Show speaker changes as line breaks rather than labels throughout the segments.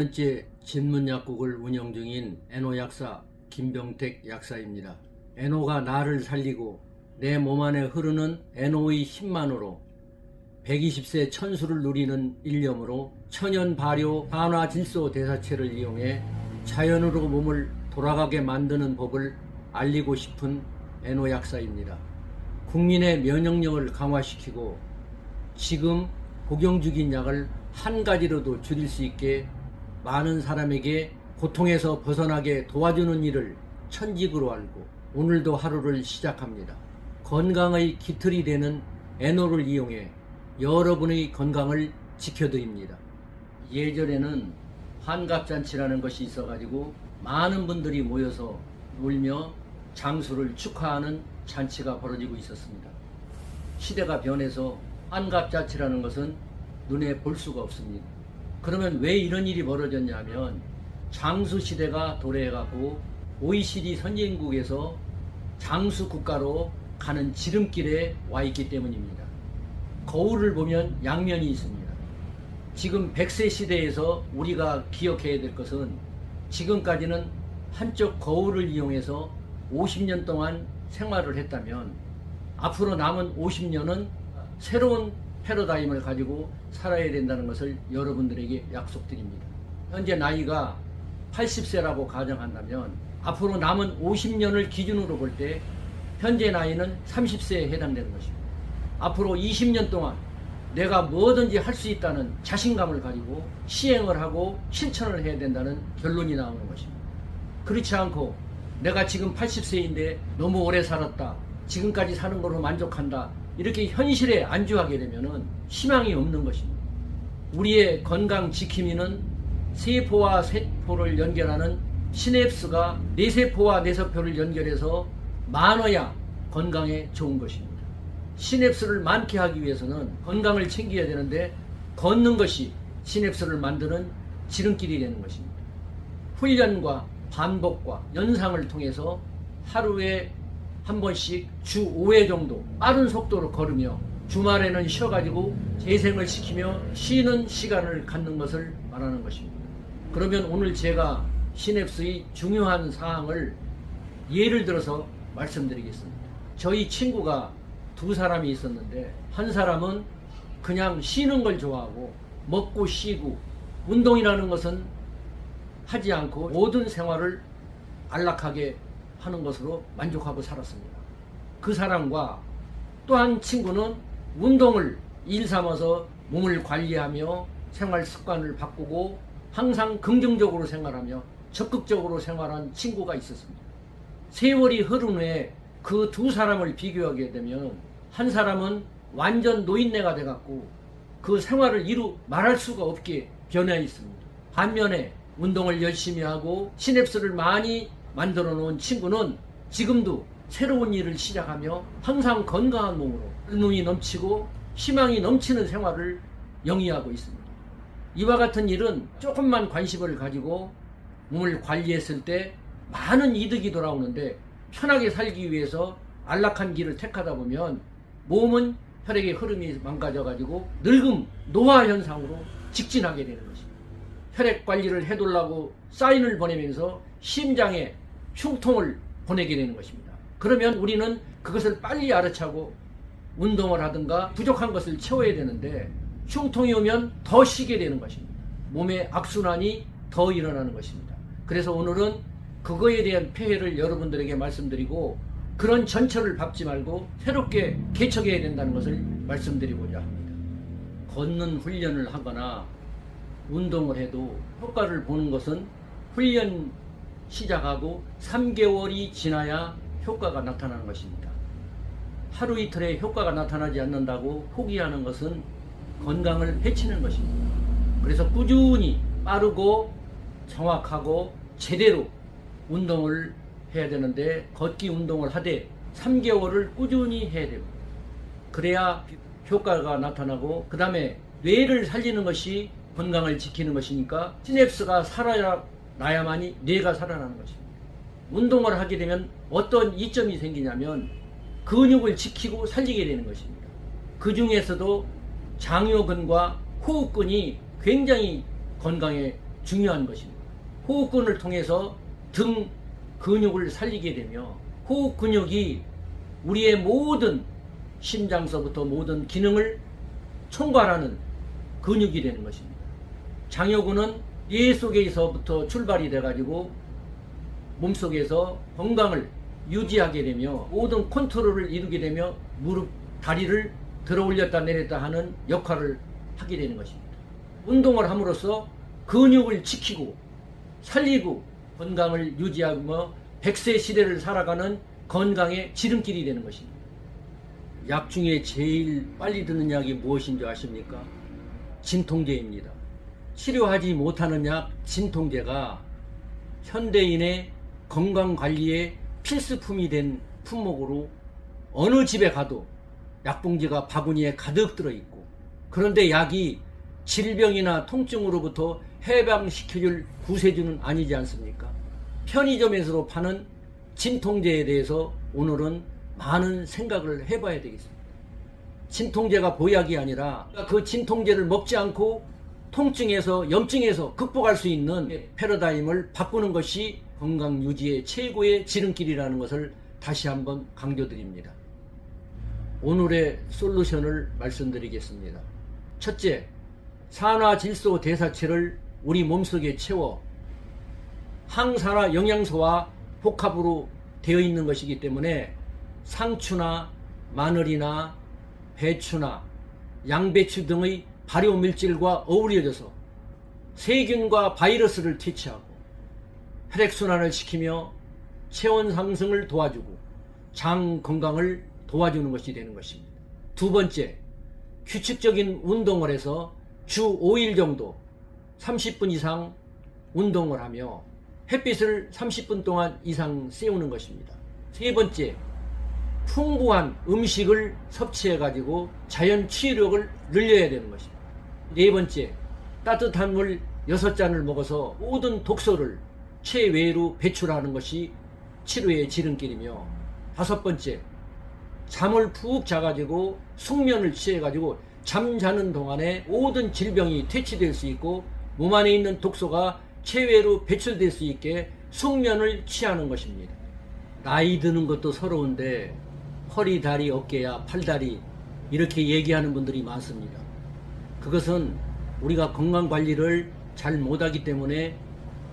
20년째 진문약국을 운영 중인 애노약사 김병택 약사입니다. 애노가 나를 살리고 내 몸 안에 흐르는 애노의 힘만으로 120세 천수를 누리는 일념으로 천연 발효 한화질소 대사체를 이용해 자연으로 몸을 돌아가게 만드는 법을 알리고 싶은 애노약사입니다. 국민의 면역력을 강화시키고 지금 복용 중인 약을 한 가지로도 줄일 수 있게 많은 사람에게 고통에서 벗어나게 도와주는 일을 천직으로 알고 오늘도 하루를 시작합니다. 건강의 기틀이 되는 애노를 이용해 여러분의 건강을 지켜드립니다. 예전에는 환갑잔치라는 것이 있어가지고 많은 분들이 모여서 놀며 장수를 축하하는 잔치가 벌어지고 있었습니다. 시대가 변해서 환갑잔치라는 것은 눈에 볼 수가 없습니다. 그러면 왜 이런 일이 벌어졌냐면 장수 시대가 도래해갖고 OECD 선진국에서 장수 국가로 가는 지름길에 와 있기 때문입니다. 거울을 보면 양면이 있습니다. 지금 100세 시대에서 우리가 기억해야 될 것은 지금까지는 한쪽 거울을 이용해서 50년 동안 생활을 했다면 앞으로 남은 50년은 새로운 패러다임을 가지고 살아야 된다는 것을 여러분들에게 약속드립니다. 현재 나이가 80세라고 가정한다면 앞으로 남은 50년을 기준으로 볼 때 현재 나이는 30세에 해당되는 것입니다. 앞으로 20년 동안 내가 뭐든지 할 수 있다는 자신감을 가지고 시행을 하고 실천을 해야 된다는 결론이 나오는 것입니다. 그렇지 않고 내가 지금 80세인데 너무 오래 살았다, 지금까지 사는 걸로 만족한다, 이렇게 현실에 안주하게 되면 희망이 없는 것입니다. 우리의 건강 지킴이는 세포와 세포를 연결하는 시냅스가 뇌세포와 뇌세포를 연결해서 많아야 건강에 좋은 것입니다. 시냅스를 많게 하기 위해서는 건강을 챙겨야 되는데 걷는 것이 시냅스를 만드는 지름길이 되는 것입니다. 훈련과 반복과 연상을 통해서 하루에 한 번씩 주 5회 정도 빠른 속도로 걸으며 주말에는 쉬어가지고 재생을 시키며 쉬는 시간을 갖는 것을 말하는 것입니다. 그러면 오늘 제가 시냅스의 중요한 사항을 예를 들어서 말씀드리겠습니다. 저희 친구가 두 사람이 있었는데 한 사람은 그냥 쉬는 걸 좋아하고 먹고 쉬고 운동이라는 것은 하지 않고 모든 생활을 안락하게 하는 것으로 만족하고 살았습니다. 그 사람과 또 한 친구는 운동을 일 삼아서 몸을 관리하며 생활 습관을 바꾸고 항상 긍정적으로 생활하며 적극적으로 생활한 친구가 있었습니다. 세월이 흐른 후에 그 두 사람을 비교하게 되면 한 사람은 완전 노인네가 돼갖고 그 생활을 말할 수가 없게 변해 있습니다. 반면에 운동을 열심히 하고 시냅스를 많이 만들어 놓은 친구는 지금도 새로운 일을 시작하며 항상 건강한 몸으로 젊음이 넘치고 희망이 넘치는 생활을 영위하고 있습니다. 이와 같은 일은 조금만 관심을 가지고 몸을 관리했을 때 많은 이득이 돌아오는데 편하게 살기 위해서 안락한 길을 택하다 보면 몸은 혈액의 흐름이 망가져가지고 늙음, 노화 현상으로 직진하게 되는 것입니다. 혈액 관리를 해달라고 사인을 보내면서 심장에 흉통을 보내게 되는 것입니다. 그러면 우리는 그것을 빨리 알아차고 운동을 하든가 부족한 것을 채워야 되는데 흉통이 오면 더 쉬게 되는 것입니다. 몸의 악순환이 더 일어나는 것입니다. 그래서 오늘은 그거에 대한 폐해를 여러분들에게 말씀드리고 그런 전철을 밟지 말고 새롭게 개척해야 된다는 것을 말씀드리고자 합니다. 걷는 훈련을 하거나 운동을 해도 효과를 보는 것은 훈련 시작하고 3개월이 지나야 효과가 나타나는 것입니다. 하루 이틀에 효과가 나타나지 않는다고 포기하는 것은 건강을 해치는 것입니다. 그래서 꾸준히 빠르고 정확하고 제대로 운동을 해야 되는데 걷기 운동을 하되 3개월을 꾸준히 해야 됩니다. 그래야 효과가 나타나고 그 다음에 뇌를 살리는 것이 건강을 지키는 것이니까 시냅스가 살아나야만이 뇌가 살아나는 것입니다. 운동을 하게 되면 어떤 이점이 생기냐면 근육을 지키고 살리게 되는 것입니다. 그 중에서도 장요근과 호흡근이 굉장히 건강에 중요한 것입니다. 호흡근을 통해서 등 근육을 살리게 되며 호흡 근육이 우리의 모든 심장서부터 모든 기능을 총괄하는 근육이 되는 것입니다. 장요근은 뇌 속에서부터 출발이 돼가지고 몸속에서 건강을 유지하게 되며 모든 컨트롤을 이루게 되며 무릎, 다리를 들어 올렸다 내렸다 하는 역할을 하게 되는 것입니다. 운동을 함으로써 근육을 지키고 살리고 건강을 유지하며 100세 시대를 살아가는 건강의 지름길이 되는 것입니다. 약 중에 제일 빨리 드는 약이 무엇인 줄 아십니까? 진통제입니다. 치료하지 못하는 약 진통제가 현대인의 건강관리의 필수품이 된 품목으로 어느 집에 가도 약봉지가 바구니에 가득 들어있고, 그런데 약이 질병이나 통증으로부터 해방시켜줄 구세주는 아니지 않습니까? 편의점에서 파는 진통제에 대해서 오늘은 많은 생각을 해봐야 되겠습니다. 진통제가 보약이 아니라 그 진통제를 먹지 않고 통증에서 염증에서 극복할 수 있는 패러다임을 바꾸는 것이 건강 유지의 최고의 지름길이라는 것을 다시 한번 강조드립니다. 오늘의 솔루션을 말씀드리겠습니다. 첫째, 산화질소 대사체를 우리 몸속에 채워 항산화 영양소와 복합으로 되어 있는 것이기 때문에 상추나 마늘이나 배추나 양배추 등의 발효물질과 어우러져서 세균과 바이러스를 퇴치하고 혈액순환을 시키며 체온 상승을 도와주고 장 건강을 도와주는 것이 되는 것입니다. 두 번째, 규칙적인 운동을 해서 주 5일 정도 30분 이상 운동을 하며 햇빛을 30분 동안 이상 쐬우는 것입니다. 세 번째, 풍부한 음식을 섭취해 가지고 자연 치유력을 늘려야 되는 것입니다. 네 번째, 따뜻한 물 6잔을 먹어서 모든 독소를 체외로 배출하는 것이 치료의 지름길이며, 다섯 번째, 잠을 푹 자가지고 숙면을 취해가지고 잠자는 동안에 모든 질병이 퇴치될 수 있고 몸 안에 있는 독소가 체외로 배출될 수 있게 숙면을 취하는 것입니다. 나이 드는 것도 서러운데 허리, 다리, 어깨야, 팔다리 이렇게 얘기하는 분들이 많습니다. 그것은 우리가 건강관리를 잘 못하기 때문에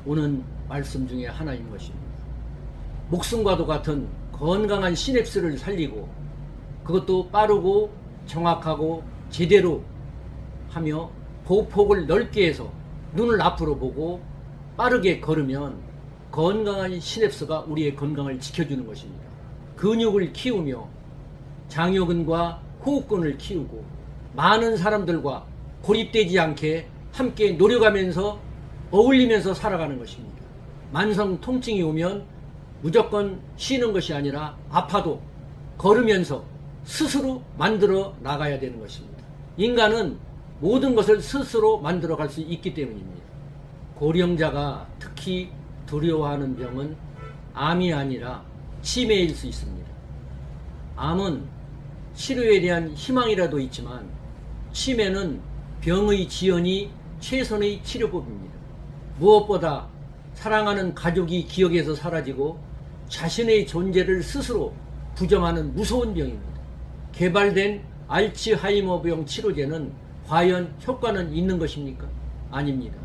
오는 말씀 중에 하나인 것입니다. 목숨과도 같은 건강한 시냅스를 살리고 그것도 빠르고 정확하고 제대로 하며 보폭을 넓게 해서 눈을 앞으로 보고 빠르게 걸으면 건강한 시냅스가 우리의 건강을 지켜주는 것입니다. 근육을 키우며 장요근과 호흡근을 키우고 많은 사람들과 고립되지 않게 함께 노력하면서 어울리면서 살아가는 것입니다. 만성 통증이 오면 무조건 쉬는 것이 아니라 아파도 걸으면서 스스로 만들어 나가야 되는 것입니다. 인간은 모든 것을 스스로 만들어 갈 수 있기 때문입니다. 고령자가 특히 두려워하는 병은 암이 아니라 치매일 수 있습니다. 암은 치료에 대한 희망이라도 있지만 치매는 병의 지연이 최선의 치료법입니다. 무엇보다 사랑하는 가족이 기억에서 사라지고 자신의 존재를 스스로 부정하는 무서운 병입니다. 개발된 알츠하이머병 치료제는 과연 효과는 있는 것입니까? 아닙니다.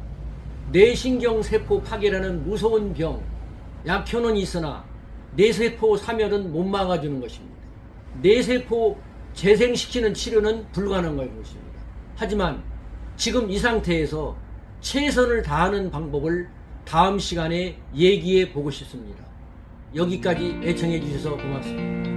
뇌신경세포 파괴라는 무서운 병, 약효는 있으나 뇌세포 사멸은 못 막아주는 것입니다. 뇌세포 재생시키는 치료는 불가능한 것입니다. 하지만 지금 이 상태에서 최선을 다하는 방법을 다음 시간에 얘기해 보고 싶습니다. 여기까지 애청해 주셔서 고맙습니다.